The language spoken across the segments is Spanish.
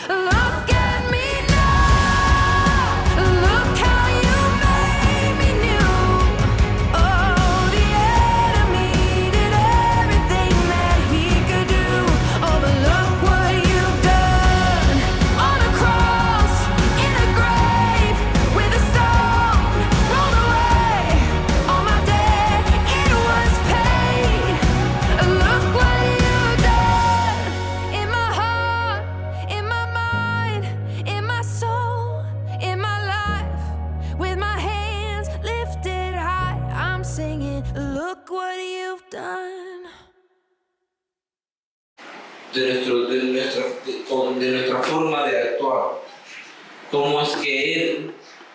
Look at me now. Look how you made me new. Oh, the enemy did everything that he could do. Oh, but look what you've done. On a cross, in a grave, with a stone rolled away. All my debt, it was paid. Look what you've done. In my heart, in my mind, in my soul, in my life. With my hands lifted high, I'm singing, look what you've done. De nuestra forma de actuar. Cómo es que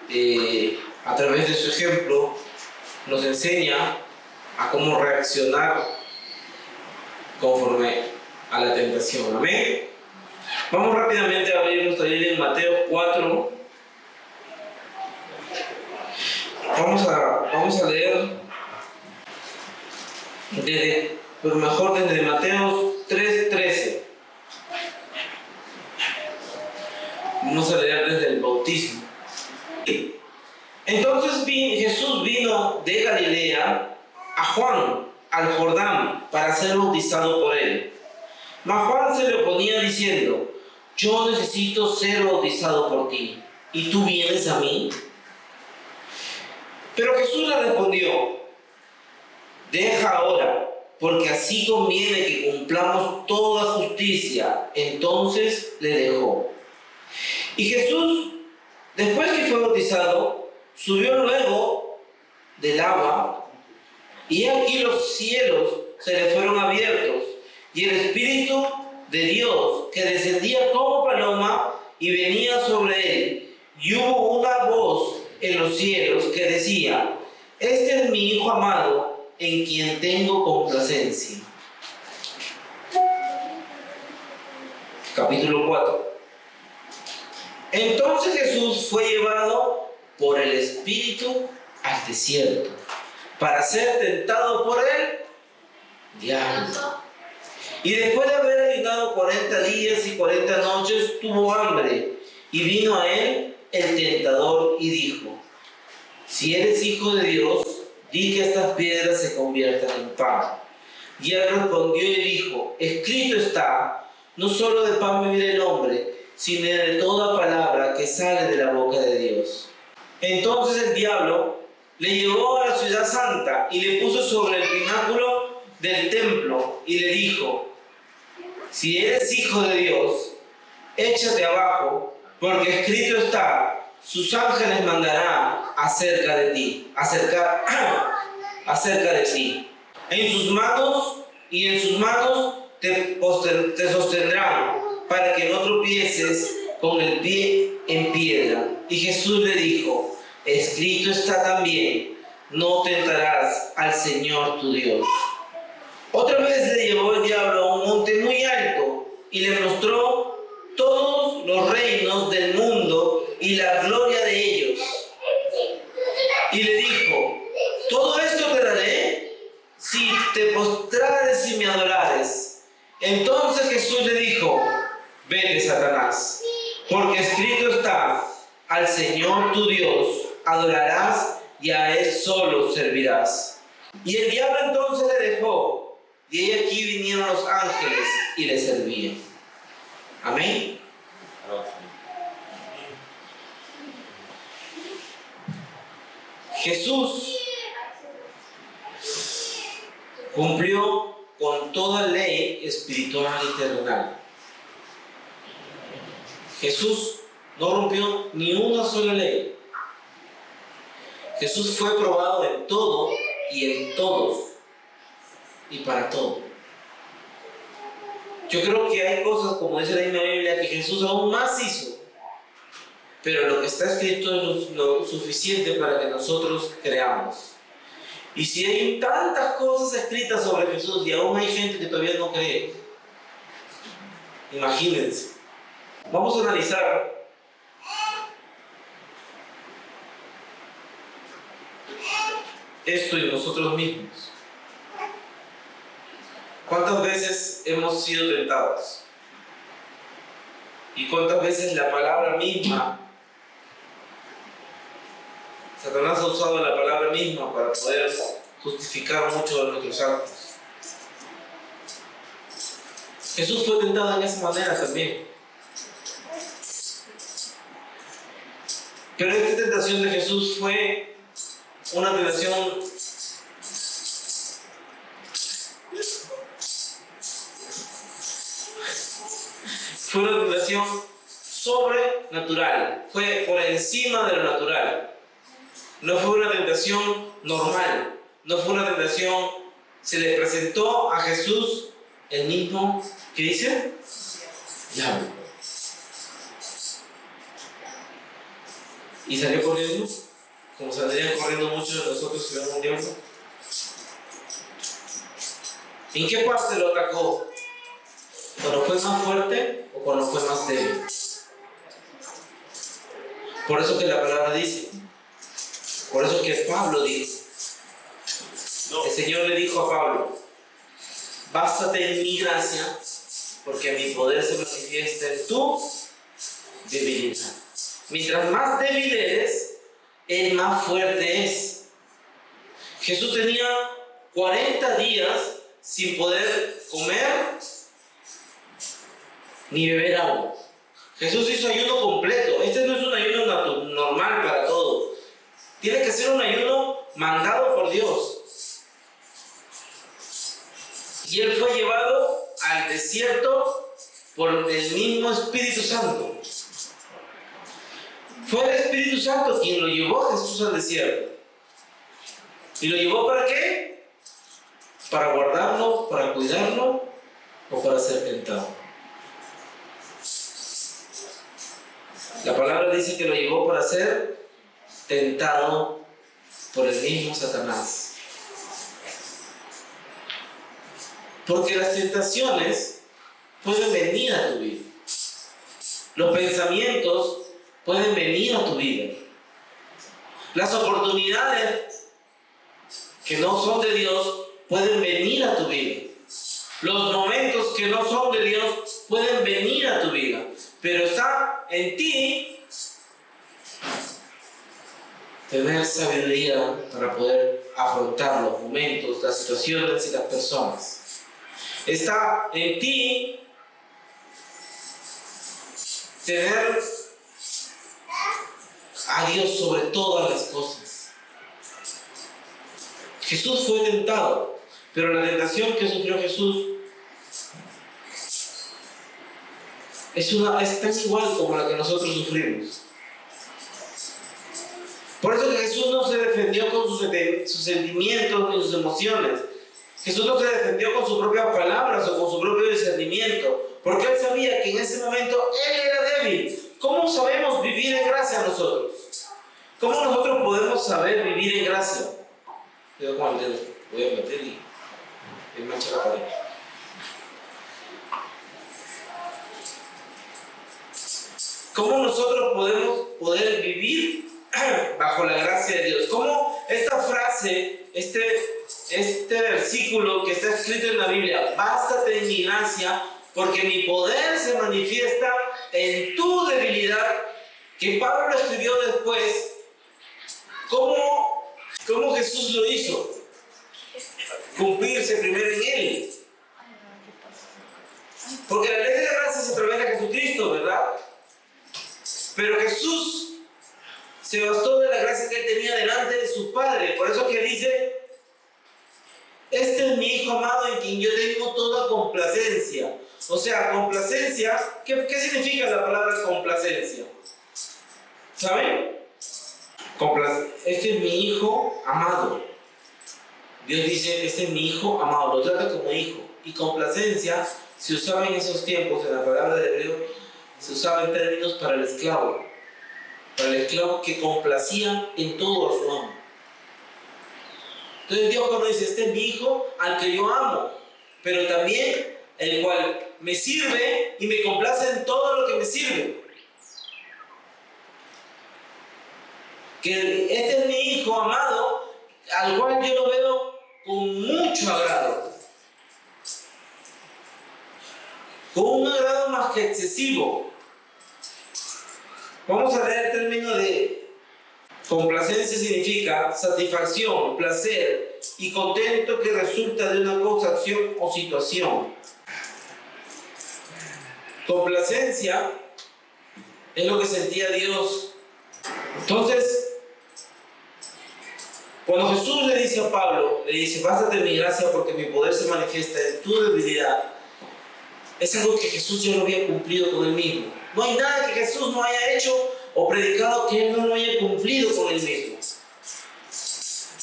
Él, a través de su ejemplo, nos enseña a cómo reaccionar conforme a la tentación. Amén. Vamos rápidamente a abrir nuestra Biblia en Mateo 4. Vamos a leer pero mejor desde Mateo 3:13. Vamos a leer desde el bautismo. Entonces Jesús vino de Galilea a Juan, al Jordán, para ser bautizado por él. Mas Juan se le oponía diciendo: yo necesito ser bautizado por ti, ¿y tú vienes a mí? Pero Jesús le respondió: deja ahora, porque así conviene que cumplamos toda justicia. Entonces le dejó. Y Jesús, después que fue bautizado, subió luego del agua, y aquí los cielos se le fueron abiertos, y el Espíritu de Dios, que descendía como paloma y venía sobre él, y hubo una voz en los cielos que decía: este es mi Hijo amado, en quien tengo complacencia. Capítulo 4. Entonces Jesús fue llevado por el Espíritu al desierto para ser tentado por el diablo. Y después de haber ayunado 40 días y 40 noches, tuvo hambre. Y vino a él el tentador y dijo: si eres Hijo de Dios, di que estas piedras se conviertan en pan. Y él respondió y dijo: escrito está, no solo de pan vivirá el hombre, sino de toda palabra que sale de la boca de Dios. Entonces el diablo le llevó a la ciudad santa y le puso sobre el pináculo del templo y le dijo: si eres Hijo de Dios, échate abajo, porque escrito está: sus ángeles mandará acerca de ti. En sus manos te sostendrán, para que no tropieces con el pie en piedra. Y Jesús le dijo: escrito está también: no tentarás al Señor tu Dios. Otra vez le llevó el diablo a un monte muy alto y le mostró todos los reinos del mundo y la gloria de ellos. Y le dijo: todo esto te daré si te postrares y me adorares. Entonces Jesús le dijo: vete, Satanás, porque escrito está: al Señor tu Dios adorarás y a Él solo servirás. Y el diablo entonces le dejó, y he aquí vinieron los ángeles y le servían. Amén. Jesús cumplió con toda ley espiritual y terrenal. Jesús no rompió ni una sola ley. Jesús fue probado en todo y en todos y para todo. Yo creo que hay cosas, como dice la misma Biblia, que Jesús aún más hizo, pero lo que está escrito es lo suficiente para que nosotros creamos. Y si hay tantas cosas escritas sobre Jesús y aún hay gente que todavía no cree, imagínense. Vamos a analizar esto en nosotros mismos. ¿Cuántas veces hemos sido tentados? Y cuántas veces la palabra misma, Satanás ha usado la palabra misma para poder justificar muchos de nuestros actos. Jesús fue tentado en esa manera también. Pero esta tentación de Jesús fue una tentación sobrenatural, fue por encima de lo natural. No fue una tentación normal, no fue una tentación, se le presentó a Jesús el mismo, ¿qué dice? Diablo. Y salió corriendo, como saldrían corriendo muchos de nosotros si vemos un diablo. ¿En qué parte lo atacó? ¿Cuando fue más fuerte o cuando fue más débil? Por eso que la palabra dice, por eso que Pablo dijo, el Señor le dijo a Pablo, bástate en mi gracia, porque mi poder se manifiesta en tu debilidad. Mientras más débil eres, el más fuerte es. Jesús tenía 40 días sin poder comer ni beber agua. Jesús hizo ayuno completo. Este no es un ayuno normal para todos. Tiene que ser un ayuno mandado por Dios. Y él fue llevado al desierto por el mismo Espíritu Santo. Fue el Espíritu Santo quien lo llevó a Jesús al desierto. ¿Y lo llevó para qué? ¿Para guardarlo, para cuidarlo o para ser tentado? La palabra dice que lo llevó para ser tentado por el mismo Satanás. Porque las tentaciones pueden venir a tu vida. Los pensamientos pueden venir a tu vida. Las oportunidades que no son de Dios pueden venir a tu vida. Los momentos que no son de Dios pueden venir a tu vida. Pero está en ti tener sabiduría para poder afrontar los momentos, las situaciones y las personas. Está en ti tener a Dios sobre todas las cosas. Jesús fue tentado, pero la tentación que sufrió Jesús es tan igual como la que nosotros sufrimos. Por eso que Jesús no se defendió con sus sentimientos ni sus emociones. Jesús no se defendió con sus propias palabras o con su propio discernimiento, porque él sabía que en ese momento él era débil. ¿Cómo sabemos vivir en gracia nosotros? ¿Cómo nosotros podemos saber vivir en gracia? Yo con el dedo voy a meter y mancha la pared. ¿Cómo nosotros podemos poder vivir bajo la gracia de Dios? ¿Cómo esta frase, este versículo que está escrito en la Biblia, bástate en mi gracia, porque mi poder se manifiesta en tu debilidad, que Pablo escribió después, ¿cómo Jesús lo hizo? Cumplirse primero en Él. Porque la ley de la gracia es a través de Jesucristo, ¿verdad? Pero Jesús se bastó de la gracia que él tenía delante de su Padre. Por eso que dice, este es mi Hijo amado en quien yo tengo toda complacencia. O sea, complacencia, ¿qué significa la palabra complacencia? ¿Saben? Este es mi Hijo amado. Dios dice, este es mi Hijo amado, lo trata como hijo. Y complacencia se usaba en esos tiempos, en la palabra de hebreo, se usaba en términos para el esclavo que complacía en todo a su amo. Entonces Dios cuando dice, este es mi Hijo al que yo amo, pero también el cual me sirve y me complace en todo lo que me sirve. Que este es mi Hijo amado, al cual yo lo veo con mucho agrado. Con un agrado más que excesivo. Vamos a leer el término de complacencia. Significa satisfacción, placer y contento que resulta de una cosa, acción o situación. Complacencia es lo que sentía Dios. Entonces, cuando Jesús le dice a Pablo, le dice, bástate en mi gracia porque mi poder se manifiesta en tu debilidad, es algo que Jesús ya lo había cumplido con él mismo. No hay nada que Jesús no haya hecho o predicado que él no lo haya cumplido con él mismo.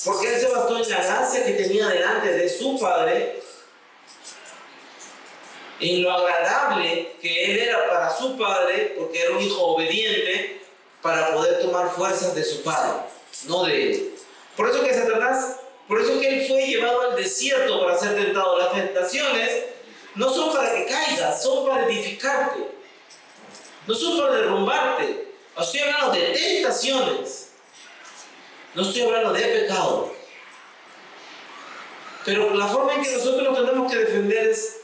Porque él se basó en la gracia que tenía delante de su Padre, en lo agradable que él era para su Padre, porque era un hijo obediente, para poder tomar fuerzas de su Padre, no de él. Por eso que Satanás, por eso que él fue llevado al desierto para ser tentado. Las tentaciones no son para que caigas, son para edificarte. No son para derrumbarte. Estoy hablando de tentaciones. No estoy hablando de pecado. Pero la forma en que nosotros nos tenemos que defender es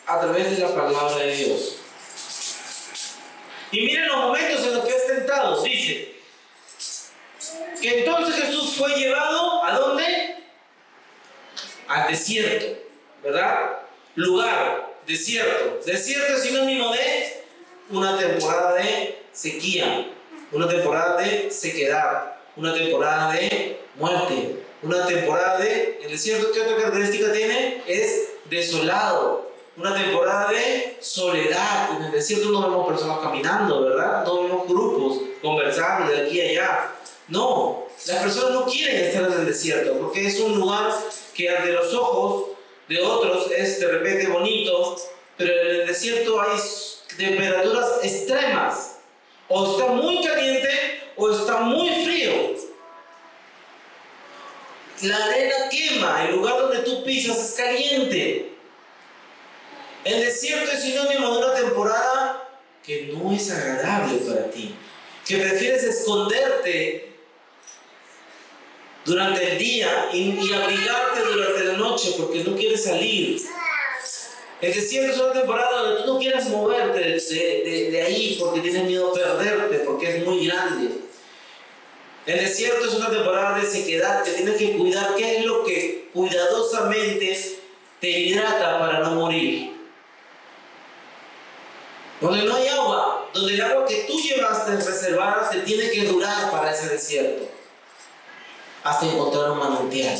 a través de la palabra de Dios. Y miren los momentos en los que es tentado. Dice que entonces Jesús fue llevado ¿a dónde? Al desierto, ¿verdad? Lugar, desierto. Desierto es sinónimo de una temporada de sequía, una temporada de sequedad, una temporada de muerte, una temporada de... El desierto, ¿qué otra característica tiene? Es desolado. Una temporada de soledad. En el desierto no vemos personas caminando, ¿verdad? No vemos grupos conversando de aquí a allá. No, las personas no quieren estar en el desierto porque es un lugar que ante los ojos de otros es de repente bonito, pero en el desierto hay temperaturas extremas. O está muy caliente o está muy frío. La arena quema, el lugar donde tú pisas es caliente. El desierto es sinónimo de una temporada que no es agradable para ti, que prefieres esconderte durante el día y abrigarte durante la noche porque no quieres salir. El desierto es una temporada donde tú no quieres moverte de ahí porque tienes miedo a perderte, porque es muy grande. El desierto es una temporada de sequedad que tienes que cuidar qué es lo que cuidadosamente te hidrata para no morir. Donde no hay agua, donde el agua que tú llevaste reservada te tiene que durar para ese desierto, hasta encontrar un manantial.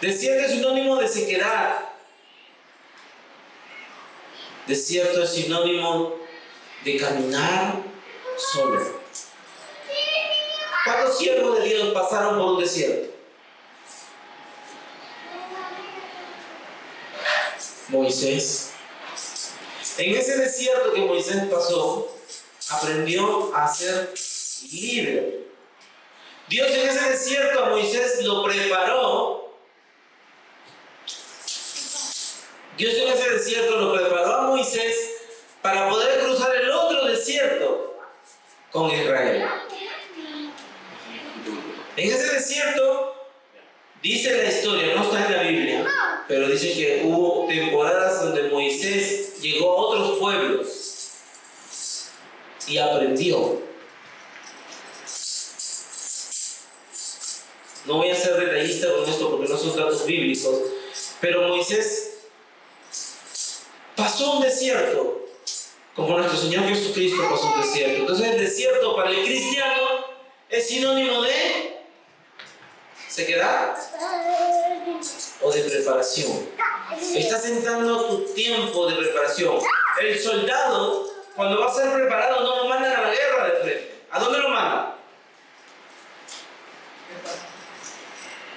Desierto es sinónimo de sequedad. Desierto es sinónimo de caminar solo. ¿Cuántos siervos de Dios pasaron por un desierto? Moisés. En ese desierto que Moisés pasó, aprendió a ser libre. Dios en ese desierto a Moisés lo preparó. Dios en ese desierto lo preparó a Moisés para poder cruzar el otro desierto con Israel. En ese desierto, dice la historia, no está en la Biblia, pero dice que hubo temporadas donde Moisés llegó a otros pueblos y aprendió. No voy a ser detallista con esto porque no son datos bíblicos, pero Moisés pasó un desierto, como nuestro Señor Jesucristo pasó un desierto. Entonces el desierto para el cristiano es sinónimo de sequedad o de preparación. Estás entrando tu tiempo de preparación. El soldado, cuando va a ser preparado, no lo mandan a la guerra de frente. ¿A dónde lo mandan?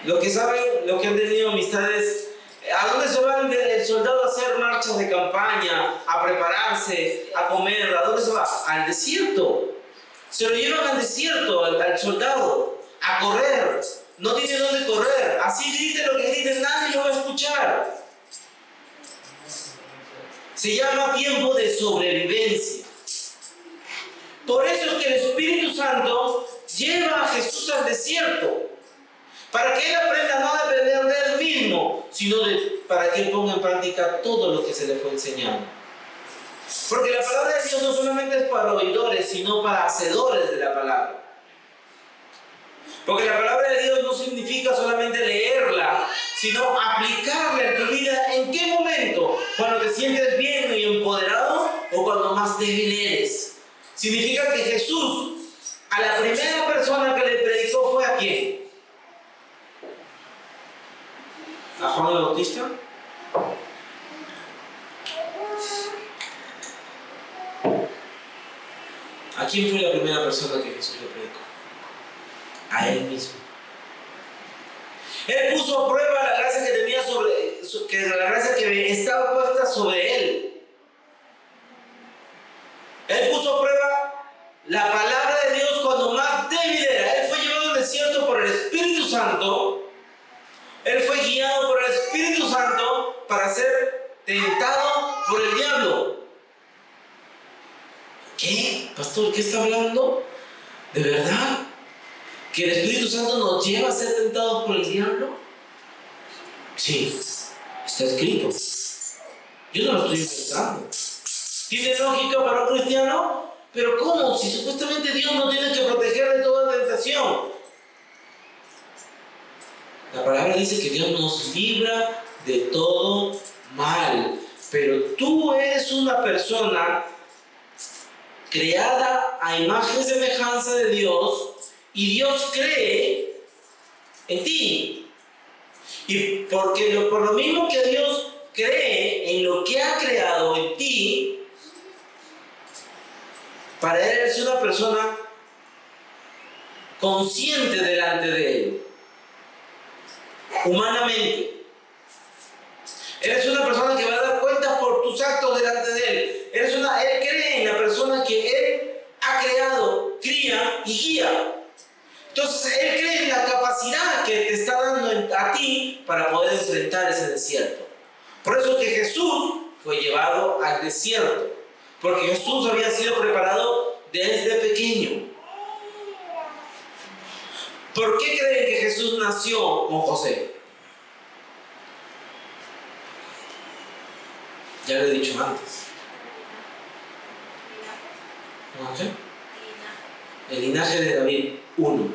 Los que saben, los que han tenido amistades, ¿a dónde se va el soldado a hacer marchas de campaña, a prepararse, a comer? ¿A dónde se va? Al desierto. Se lo llevan al desierto, al soldado, a correr. No tiene dónde correr. Así grite lo que grite, nadie lo va a escuchar. Se llama tiempo de sobrevivencia. Por eso es que el Espíritu Santo lleva a Jesús al desierto, para que Él aprenda no a depender de Él mismo, sino para que Él ponga en práctica todo lo que se le fue enseñando. Porque la palabra de Dios no solamente es para oidores, sino para hacedores de la palabra. Porque la palabra de Dios no significa solamente leerla, sino aplicarla en tu vida. ¿En qué momento? Cuando te sientes bien y empoderado o cuando más débil eres. Significa que Jesús, a la primera persona que le predicó, ¿fue a quién? ¿A Juan el Bautista? ¿A quién fue la primera persona que Jesús le predicó? A él mismo. Él puso a prueba la gracia que tenía la gracia que estaba puesta sobre él. Él puso a prueba la palabra de Dios cuando más débil era. Él fue llevado al desierto por el Espíritu Santo. Él fue guiado por el Espíritu Santo para ser tentado por el diablo. ¿Qué? Pastor, ¿qué está hablando? ¿De verdad? ¿Que el Espíritu Santo nos lleva a ser tentados por el diablo? Sí, está escrito. Yo no lo estoy inventando. ¿Tiene lógica para un cristiano? Pero ¿cómo? Si supuestamente Dios nos tiene que proteger de toda tentación. La palabra dice que Dios nos libra de todo mal. Pero tú eres una persona creada a imagen y semejanza de Dios, y Dios cree en ti. Y por lo mismo que Dios cree en lo que ha creado en ti, para Él eres una persona consciente delante de Él, humanamente. Eres una persona que va a dar cuenta por tus actos delante de Él. Él cree en la persona que Él ha creado, cría y guía. Entonces, Él cree en la capacidad que te está dando a ti para poder enfrentar ese desierto. Por eso que Jesús fue llevado al desierto. Porque Jesús había sido preparado desde pequeño. ¿Por qué creen que Jesús nació con José? Ya lo he dicho antes. ¿No sé? El linaje de David, 1.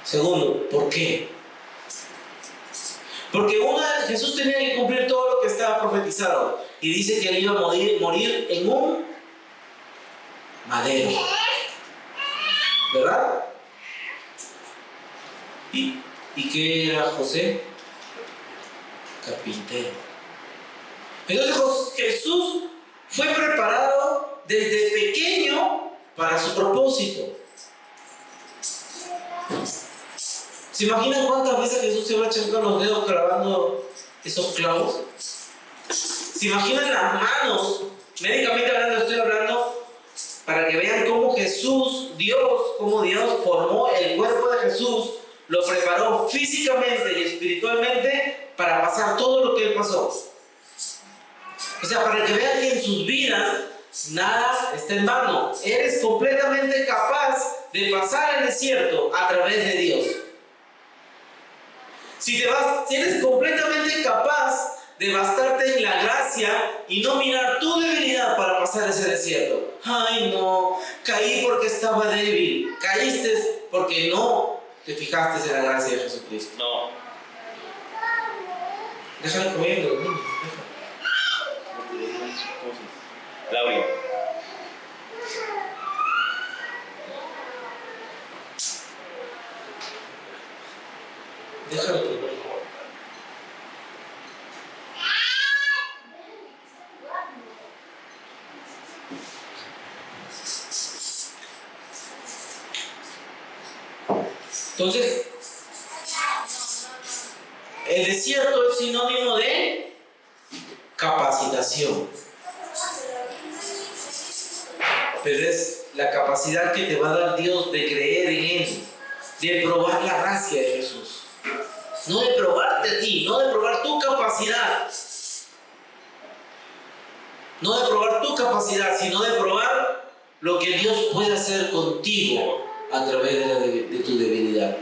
Segundo, ¿por qué? Porque Jesús tenía que cumplir todo lo que estaba profetizado. Y dice que él iba a morir en un madero. ¿Verdad? ¿Y qué era José? Carpintero. Entonces Jesús fue preparado desde pequeño para su propósito. ¿Se imaginan cuántas veces Jesús se va a echar los dedos clavando esos clavos? ¿Se imaginan las manos? Médicamente hablando, estoy hablando para que vean cómo cómo Dios formó el cuerpo de Jesús, lo preparó físicamente y espiritualmente para pasar todo lo que él pasó. O sea, para que vean que en sus vidas nada está en vano. Eres completamente capaz de pasar el desierto a través de Dios. Si eres completamente capaz de bastarte en la gracia y no mirar tu debilidad para pasar ese desierto. Ay, no, caí porque estaba débil. Caíste porque no te fijaste en la gracia de Jesucristo. No. Déjalo comiendo, niño. Laura. Déjalo comiendo. Entonces, el desierto es sinónimo de capacitación. Pero es la capacidad que te va a dar Dios de creer en Él, de probar la gracia de Jesús. No de probarte a ti, no de probar tu capacidad. No de probar tu capacidad, sino de probar lo que Dios puede hacer contigo a través de tu debilidad.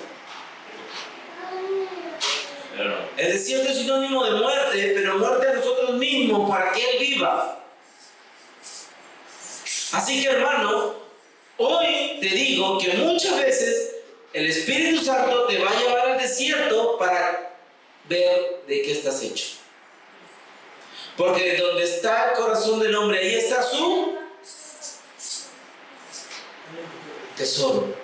El desierto es sinónimo de muerte, pero muerte a nosotros mismos para que Él viva. Así que, hermano, Hoy te digo que muchas veces el Espíritu Santo te va a llevar al desierto para ver de qué estás hecho. Porque donde está el corazón del hombre, ahí está su tesoro.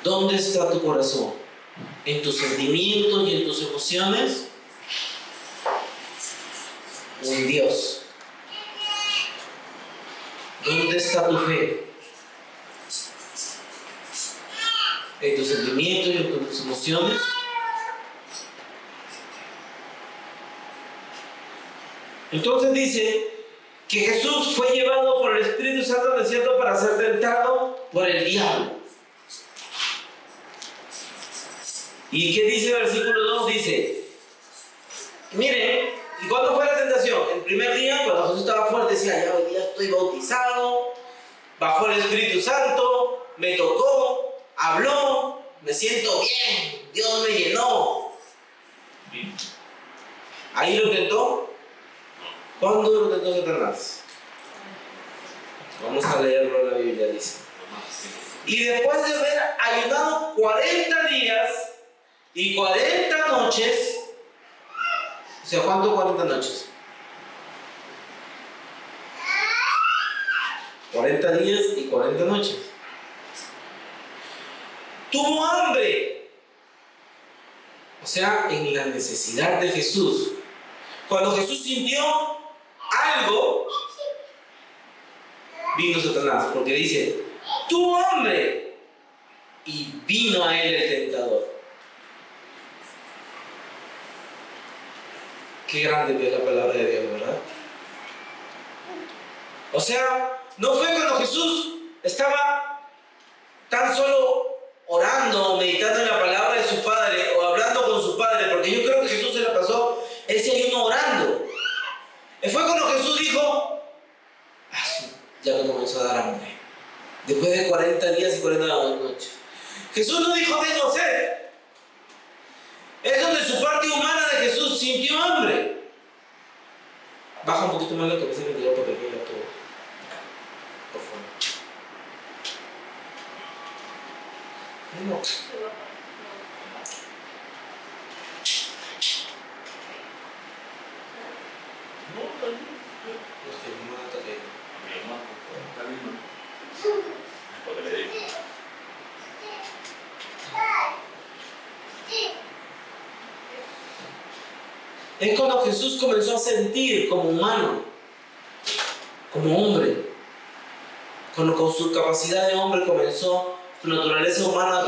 ¿Dónde está tu corazón? ¿En tus sentimientos y en tus emociones? ¿O en Dios? ¿Dónde está tu fe? ¿En tus sentimientos y en tus emociones? Entonces dice que Jesús fue llevado por el Espíritu Santo al desierto para ser tentado por el diablo. ¿Y qué dice el versículo 2? Dice, miren, ¿y cuándo fue la tentación? El primer día, cuando Jesús estaba fuerte, decía, ya hoy día estoy bautizado, bajó el Espíritu Santo, me tocó, habló, me siento bien, Dios me llenó. Ahí lo tentó. ¿Cuándo lo tentó Satanás? Vamos a leerlo en la Biblia, dice. Y después de haber ayunado 40 días y 40 noches, o sea, ¿cuánto 40 noches? 40 días y 40 noches. Tuvo hambre. O sea, en la necesidad de Jesús. Cuando Jesús sintió algo, vino Satanás, porque dice, tuvo hambre y vino a él el tentador. Qué grande es la palabra de Dios, ¿verdad? O sea, no fue cuando Jesús estaba tan solo orando o meditando en la palabra de su Padre o hablando con su Padre, porque yo creo que Jesús se la pasó ese ayuno orando. Fue cuando Jesús dijo, ya me comenzó a dar hambre. Después de 40 días y 40 noches. Jesús no dijo, tengo sed. Es donde su parte humana de Jesús sintió hambre. Baja un poquito más la cabeza que yo porque queda todo. Por favor. No. Es cuando Jesús comenzó a sentir como humano, como hombre, cuando con su capacidad de hombre comenzó, su naturaleza humana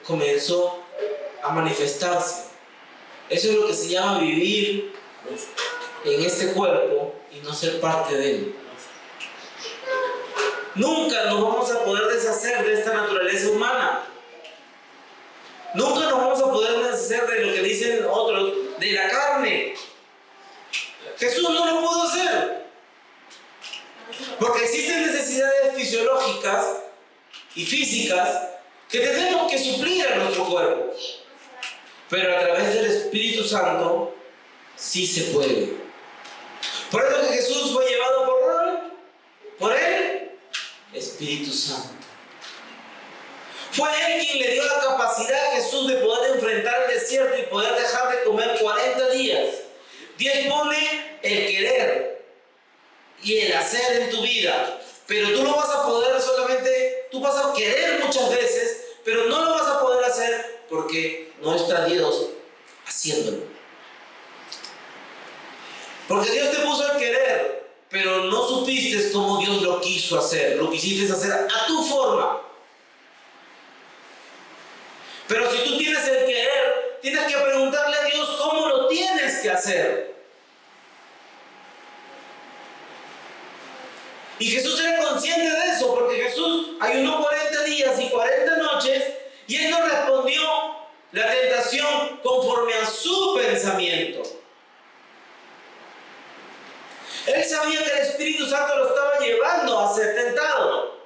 comenzó a manifestarse. Eso es lo que se llama vivir en este cuerpo y no ser parte de él. Nunca nos vamos a poder deshacer de esta naturaleza humana. Nunca nos vamos a poder deshacer de lo que dicen otros, de la carne. Jesús no lo pudo hacer. Porque existen necesidades fisiológicas y físicas que tenemos que suplir a nuestro cuerpo. Pero a través del Espíritu Santo sí se puede. Por eso que Jesús fue llevado por el Espíritu Santo. Fue Él quien le dio la capacidad a Jesús de poder enfrentar el desierto y poder dejar de comer 40 días. Dios pone el querer y el hacer en tu vida, pero tú no vas a poder solamente, tú vas a querer muchas veces, pero no lo vas a poder hacer porque no está Dios haciéndolo. Porque Dios te puso el querer, pero no supiste cómo Dios lo quiso hacer, lo quisiste hacer a tu forma. Pero si tú tienes el querer, tienes que preguntarle a Dios cómo lo tienes que hacer. Y Jesús era consciente de eso, porque Jesús ayunó 40 días y 40 noches y Él no respondió la tentación conforme a su pensamiento. Él sabía que el Espíritu Santo lo estaba llevando a ser tentado.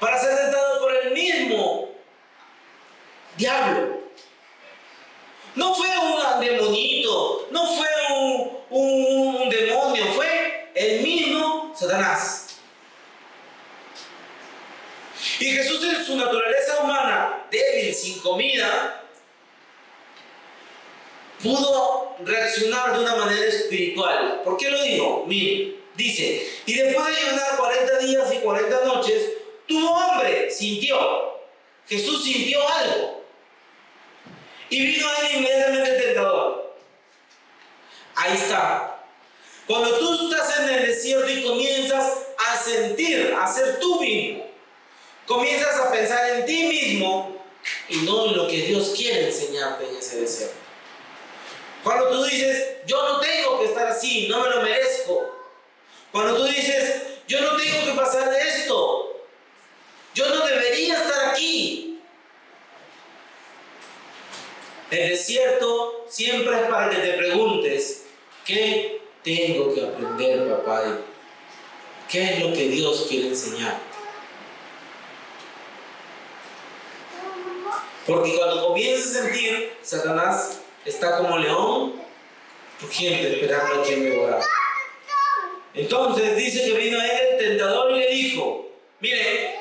Para ser tentado por el mismo diablo. No fue un demonito, no fue un demonio, fue el mismo Satanás. Y Jesús, en su naturaleza humana, débil, sin comida, pudo reaccionar de una manera espiritual. ¿Por qué lo digo? Mire, dice, y después de ayunar 40 días y 40 noches, tuvo hambre, sintió. Jesús sintió algo. Y vino a él inmediatamente el tentador. Ahí está. Cuando tú estás en el desierto y comienzas a sentir, a ser tú mismo, comienzas a pensar en ti mismo y no en lo que Dios quiere enseñarte en ese desierto. Cuando tú dices, yo no tengo que estar así, no me lo merezco. Cuando tú dices, yo no tengo que pasar de esto, yo no debería estar aquí. El desierto siempre es para que te preguntes, ¿qué tengo que aprender, papá? ¿Qué es lo que Dios quiere enseñar? Porque cuando comienzas a sentir, Satanás está como león rugiente esperando a quien devorar. Entonces dice que vino a él el tentador y le dijo, miren,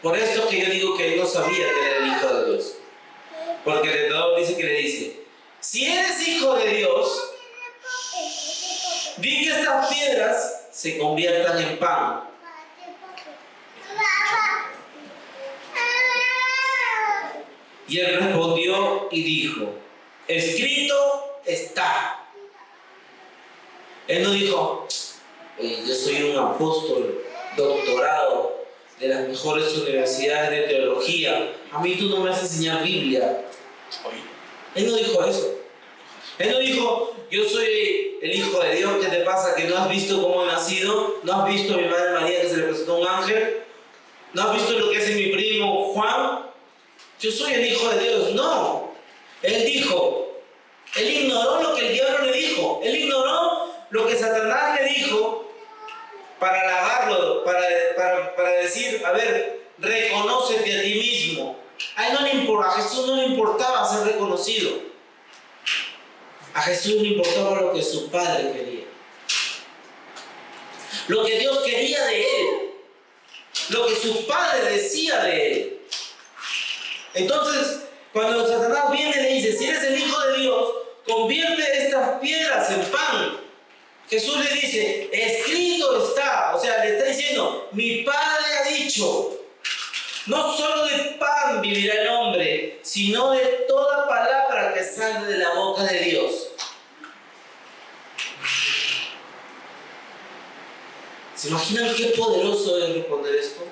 por esto que yo digo que él no sabía que era el Hijo de Dios. Porque el tentador dice que le dice, si eres Hijo de Dios, di que estas piedras se conviertan en pan. Y él respondió y dijo, escrito está. Él no dijo, yo soy un apóstol, doctorado de las mejores universidades de teología, a mí tú no me vas a enseñar Biblia. Él no dijo eso. Él no dijo, yo soy el Hijo de Dios, ¿qué te pasa? ¿Que no has visto cómo he nacido? ¿No has visto a mi madre María que se le presentó un ángel? ¿No has visto lo que hace mi primo Juan? Yo soy el Hijo de Dios. No. Él dijo, él ignoró lo que el diablo le dijo. Él ignoró lo que Satanás le dijo para halagarlo, para decir, a ver, reconócete a ti mismo. A él no le importa, a Jesús no le importaba ser reconocido. A Jesús le importaba lo que su Padre quería. Lo que Dios quería de él. Lo que su Padre decía de él. Entonces, cuando Satanás viene y le dice, si eres el Hijo de Dios, convierte estas piedras en pan. Jesús le dice, escrito está. O sea, le está diciendo, mi Padre ha dicho, no solo de pan vivirá el hombre, sino de toda palabra que sale de la boca de Dios. ¿Se imaginan qué poderoso es responder esto?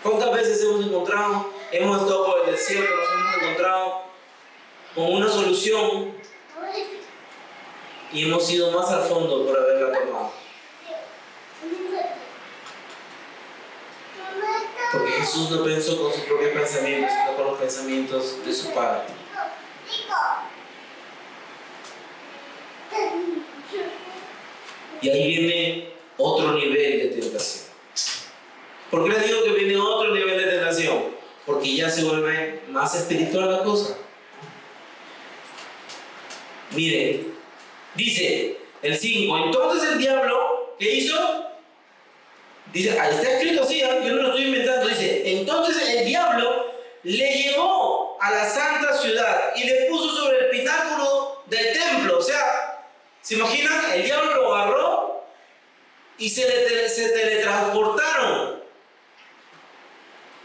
¿Cuántas veces hemos estado por el desierto, nos hemos encontrado con una solución y hemos ido más al fondo por haberla tomado? Porque Jesús no pensó con sus propios pensamientos, sino con los pensamientos de su Padre. Y ahí viene otro nivel de tentación. ¿Por qué les digo que viene otro nivel de tentación? Porque ya se vuelve más espiritual la cosa. Miren, dice el 5, entonces el diablo, ¿qué hizo? Dice, ahí está escrito así, yo no lo estoy inventando, dice, entonces el diablo le llevó a la santa ciudad y le puso sobre el pináculo del templo. O sea, ¿se imaginan? El diablo lo agarró y se teletransportaron.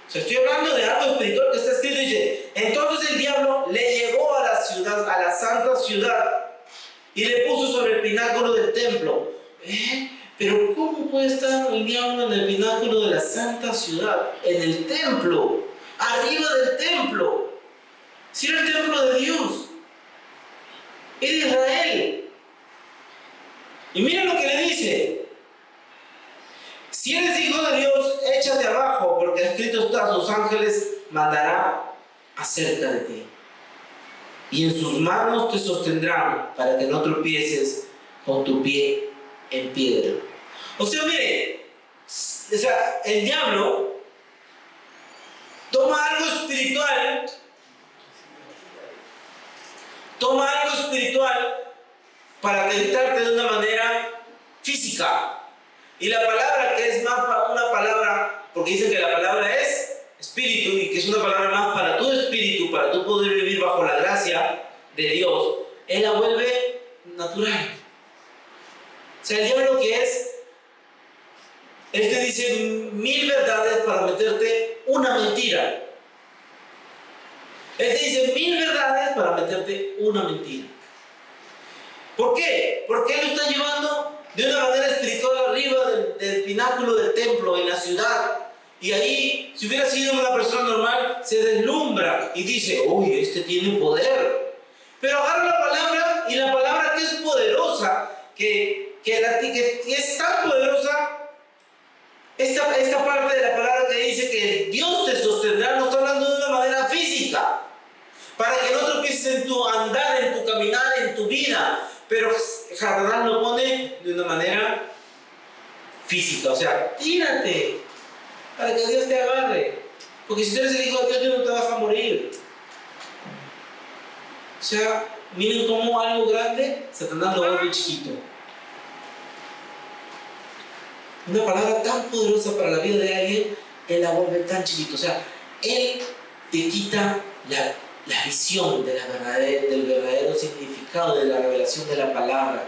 O sea, estoy hablando de algo espiritual que está escrito, dice, entonces el diablo le llevó a la ciudad, a la santa ciudad, y le puso sobre el pináculo del templo. Pero ¿cómo puede estar el diablo en el pináculo de la santa ciudad? En el templo, arriba del templo. Si era el templo de Dios, es de Israel. Y miren lo que le dice. Si eres hijo de Dios, échate abajo, porque escrito está, sus ángeles mandará acerca de ti. Y en sus manos te sostendrán para que no tropieces con tu pie en piedra. O sea, mire, el diablo toma algo espiritual para tentarte de una manera física. Y la palabra, que es más una palabra, porque dicen que la palabra es espíritu y que es una palabra más para tu espíritu, para tú poder vivir bajo la gracia de Dios, Él la vuelve natural. O sea, el diablo que es, Él te dice 1000 verdades para meterte una mentira. Él te dice 1000 verdades para meterte una mentira. ¿Por qué? Porque Él lo está llevando de una manera espiritual arriba del pináculo del templo en la ciudad. Y ahí, si hubiera sido una persona normal, se deslumbra y dice, uy, este tiene poder. Pero agarra la palabra, y la palabra que es poderosa, que es tan poderosa, esta parte de la palabra que dice que Dios te sostendrá, no está hablando de una manera física, para que no tropieces en tu andar, en tu caminar, en tu vida. Pero Satanás lo pone de una manera física, o sea, tírate para que Dios te agarre, porque si tú eres el hijo de Dios, Dios no te vas a morir. O sea, miren cómo algo grande Satanás lo vuelve chiquito. Una palabra tan poderosa para la vida de alguien, Él la vuelve tan chiquito. O sea, Él te quita la visión del verdadero significado de la revelación de la palabra.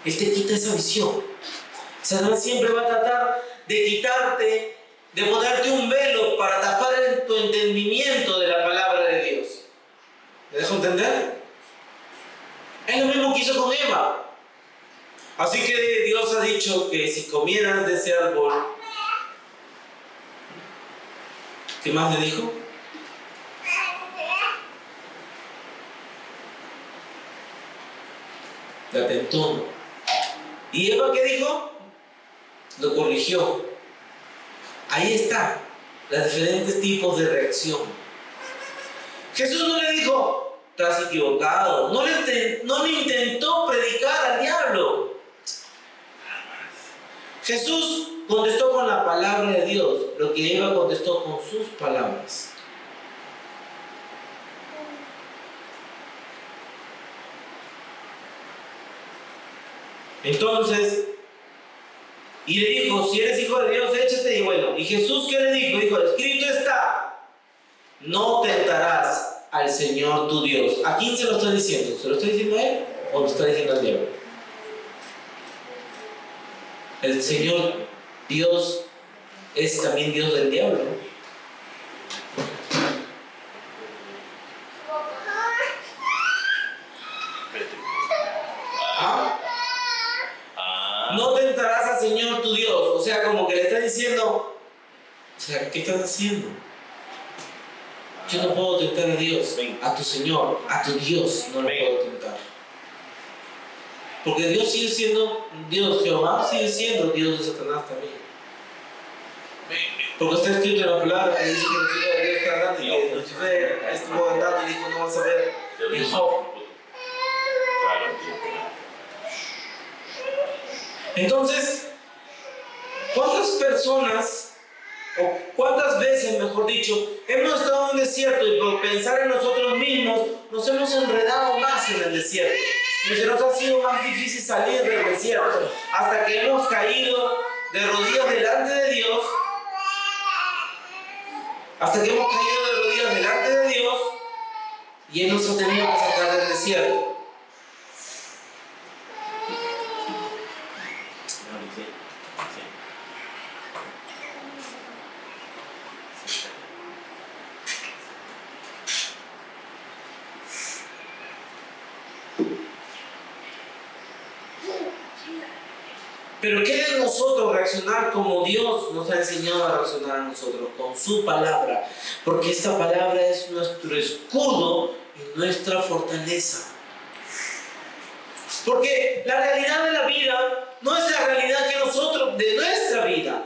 Él te quita esa visión. Satanás siempre va a tratar de quitarte, de ponerte un velo para tapar tu entendimiento de la palabra de Dios. ¿Me dejo entender? Es lo mismo que hizo con Eva. Así que Dios ha dicho que si comieras de ese árbol, ¿qué más le dijo? La tentó. ¿Y Eva qué dijo? Lo corrigió. Ahí está, los diferentes tipos de reacción. Jesús no le dijo, estás equivocado. No le intentó predicar al diablo. Jesús contestó con la palabra de Dios, lo que Eva contestó con sus palabras. Entonces, y le dijo, si eres hijo de Dios, échate. Y bueno, ¿y Jesús qué le dijo? Dijo, escrito está, no tentarás al Señor tu Dios. ¿A quién se lo está diciendo? ¿Se lo está diciendo a Él o lo está diciendo al diablo? El Señor Dios es también Dios del diablo. No tentarás al Señor tu Dios. O sea, como que le está diciendo, o sea, ¿qué estás haciendo? Yo no puedo tentar a Dios, a tu Señor, a tu Dios no lo puedo tentar. Porque Dios sigue siendo Dios, Jehová sigue siendo Dios de Satanás también. Porque está escrito en la palabra que dice que los hijos de Dios están andando y que Lucifer estuvo andando y dijo, no vas a ver en Job. Entonces, ¿cuántas personas, o cuántas veces, mejor dicho, hemos estado en un desierto y por pensar en nosotros mismos nos hemos enredado más en el desierto? Y se nos ha sido más difícil salir del desierto hasta que hemos caído de rodillas delante de Dios, y Él nos ha tenido que sacar del desierto. Pero ¿qué de nosotros reaccionar como Dios nos ha enseñado a reaccionar a nosotros? Con su palabra. Porque esta palabra es nuestro escudo y nuestra fortaleza. Porque la realidad de la vida no es la realidad que nosotros, de nuestra vida.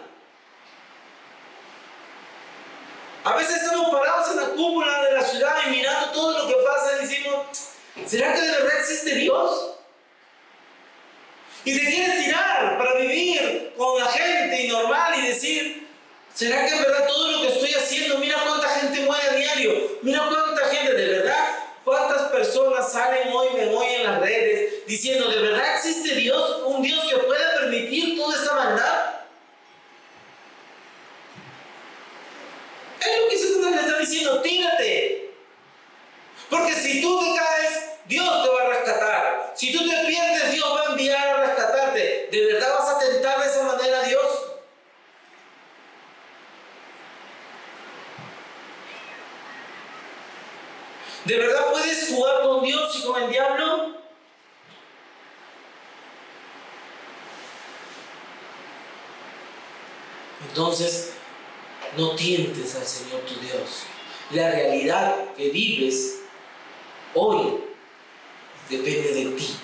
A veces estamos parados en la cúpula de la ciudad y mirando todo lo que pasa y decimos, ¿será que de verdad existe Dios? Y te quieres tirar para vivir con la gente y normal y decir, ¿será que es verdad todo lo que estoy haciendo? Mira cuánta gente muere a diario. Mira cuánta gente, de verdad, cuántas personas salen hoy en las redes diciendo, ¿de verdad existe Dios? ¿Un Dios que pueda permitir toda esta maldad? Es lo que Satanás le está diciendo, tírate. Porque si tú te caes, Dios te va a rescatar. Si tú te pierdes, Dios va a enviar a rescatarte. ¿De verdad vas a tentar de esa manera a Dios? ¿De verdad puedes jugar con Dios y con el diablo? Entonces, no tientes al Señor tu Dios. La realidad que vives hoy depende de ti.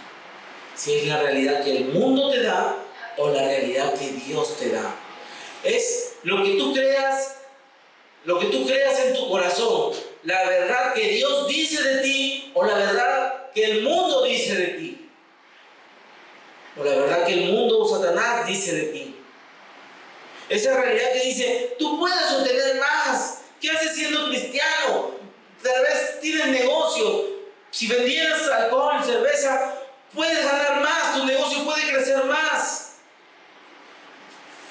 Si es la realidad que el mundo te da o la realidad que Dios te da. Es lo que tú creas en tu corazón, la verdad que Dios dice de ti o la verdad que el mundo dice de ti. O la verdad que el mundo o Satanás dice de ti. Esa realidad que dice, tú puedes obtener más. ¿Qué haces siendo cristiano? Tal vez tienes negocio. Si vendieras alcohol, cerveza, puedes ganar más. Tu negocio puede crecer más.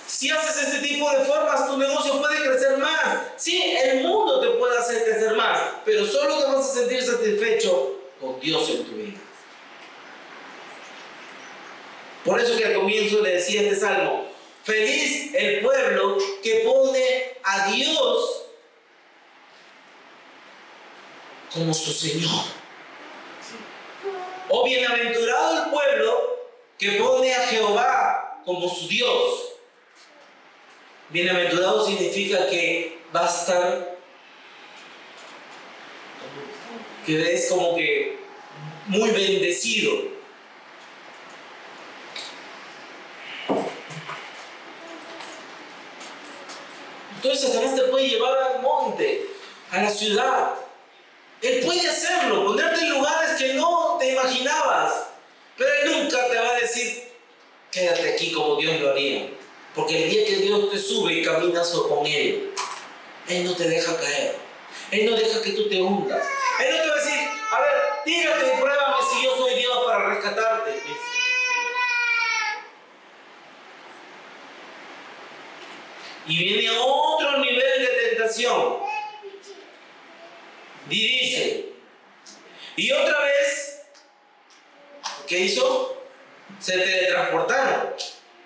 Si haces este tipo de formas, tu negocio puede crecer más. Sí, el mundo te puede hacer crecer más, pero solo te vas a sentir satisfecho con Dios en tu vida. Por eso que al comienzo le decía este salmo, feliz el pueblo que pone a Dios como su Señor. O bienaventurado el pueblo que pone a Jehová como su Dios. Bienaventurado significa que va a estar, que es como que muy bendecido. Entonces Satanás te puede llevar al monte, a la ciudad. Él puede hacerlo, ponerte en lugares que no te imaginabas. Pero Él nunca te va a decir, quédate aquí como Dios lo haría. Porque el día que Dios te sube y caminas con Él, Él no te deja caer. Él no deja que tú te hundas. Él no te va a decir, a ver, tírate y pruébame si yo soy Dios para rescatarte. Y viene otro nivel de tentación. Y dice, y otra vez, ¿qué hizo? Se teletransportaron.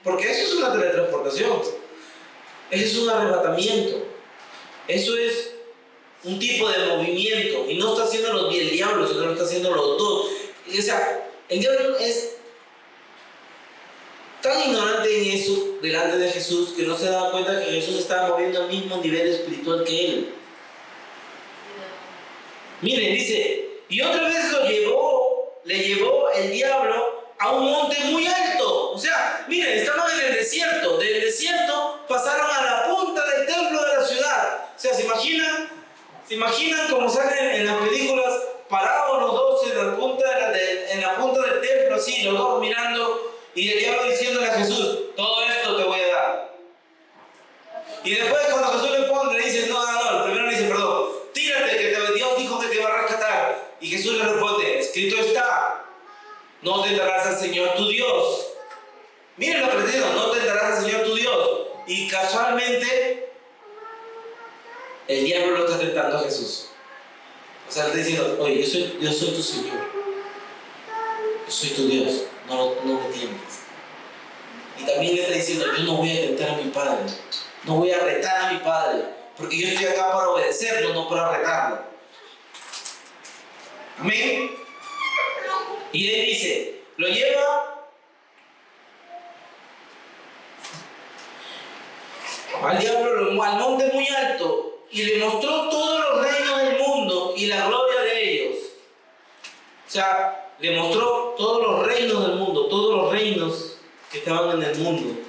Porque eso es una teletransportación. Eso es un arrebatamiento. Eso es un tipo de movimiento. Y no está haciéndolo ni el diablo, sino lo está haciendo los dos. O sea, el diablo es tan ignorante en eso delante de Jesús que no se da cuenta que Jesús estaba moviendo al mismo nivel espiritual que él. Miren, dice, y otra vez le llevó el diablo a un monte muy alto. O sea, miren, estaban en el desierto. Del desierto pasaron a la punta del templo de la ciudad. O sea, ¿se imaginan como salen en las películas parados los dos en la punta del templo, así, los dos mirando, y el diablo diciéndole a Jesús, todo esto te voy a dar. Y después cuando Jesús le pone, le dice, no, primero le dice, perdón, tírate, que Dios dijo que te va a rescatar. Y Jesús le responde, escrito está, no tentarás al Señor tu Dios. Miren lo que le digo, no tentarás al Señor tu Dios. Y casualmente, el diablo lo está tentando a Jesús. O sea, le está diciendo, oye, yo soy tu Señor. Yo soy tu Dios, no me tientes. Y también le está diciendo, yo no voy a tentar a mi Padre. No voy a retar a mi Padre. Porque yo estoy acá para obedecerlo, no para retarlo. Amén. Y él dice, lo lleva al diablo al monte muy alto y le mostró todos los reinos del mundo y la gloria de ellos. O sea, le mostró todos los reinos del mundo, todos los reinos que estaban en el mundo,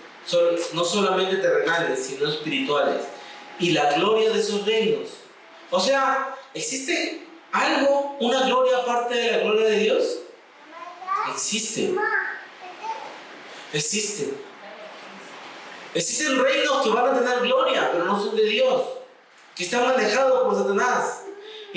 no solamente terrenales, sino espirituales, y la gloria de esos reinos. O sea, ¿existe algo, una gloria aparte de la gloria de Dios? Existe. Existen reinos que van a tener gloria, pero no son de Dios, que están manejados por Satanás.